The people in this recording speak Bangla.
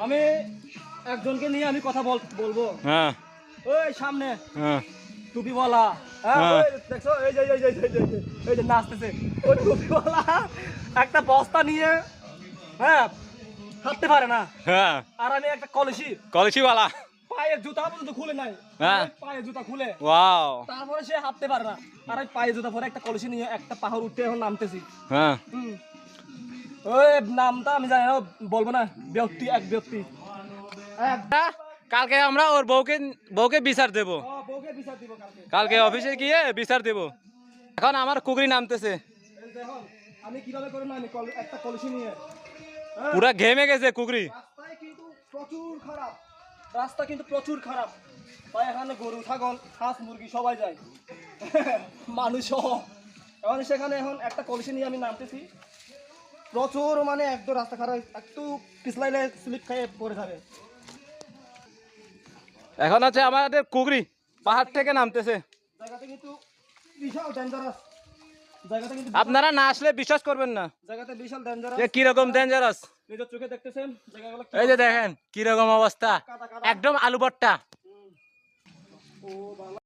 আমি একজনকে নিয়ে আমি কথা বলবো। হ্যাঁ ওই সামনে হ্যাঁ টুপিওয়ালা, হ্যাঁ হ্যাঁ। ওই দেখছো এই যে নাচতেছে ওই টুপিওয়ালা একটা বস্তা নিয়ে, হ্যাঁ, হাঁটতে পারে না। হ্যাঁ আর আমি একটা কলসি, কলসিওয়ালা। পায়ের জুতা পর্যন্ত খুলে নাই, হ্যাঁ পায়ের জুতা খুলে, ওয়াও। তারপরে সে হাঁটতে পারে না। আর আমি পায়ের জুতা পরে একটা কলসি নিয়ে একটা পাহাড় উঠতে এখন নামতেছি। হ্যাঁ হুম, ওই নামটা আমি জানি না, বলবো না, ব্যক্তি এক ব্যক্তি কালকে আমরা ওর বউকে বিচার দেব। বউকে বিচার দিব কালকে। কালকে অফিসে গিয়ে বিচার দেব। এখন আমার কুকুরি নামতেছে, এই দেখুন, আমি কিভাবে করে নামি একটা কলসি নিয়ে। হ্যাঁ, পুরা ঘেমে গেছে কুকুরি। রাস্তায় কিন্তু প্রচুর খারাপ, রাস্তা কিন্তু প্রচুর খারাপ ভাই। এখানে গরু ছাগল হাঁস মুরগি সবাই যায়, মানুষও। এখন সেখানে এখন একটা কলসি নিয়ে আমি নামতেছি, প্রচুর মানে একদম রাস্তা খারাপ, একটু পিছলাইলে স্লিপ খেয়ে পড়ে যাবে। এখন হচ্ছে আমাদের কুকুরি পাহাড় থেকে নামতেছে। জায়গাটা কিন্তু বিশাল ডেঞ্জারাস, জায়গাটা কিন্তু আপনারা না আসলে বিশ্বাস করবেন না জায়গাটা বিশাল ডেঞ্জারাস। যে কিরকম ডেঞ্জারাস। নিজের চোখে দেখতেছেন জায়গাগুলো এই যে দেখেন কিরকম অবস্থা, একদম আলু ভর্তা। ও বাবা।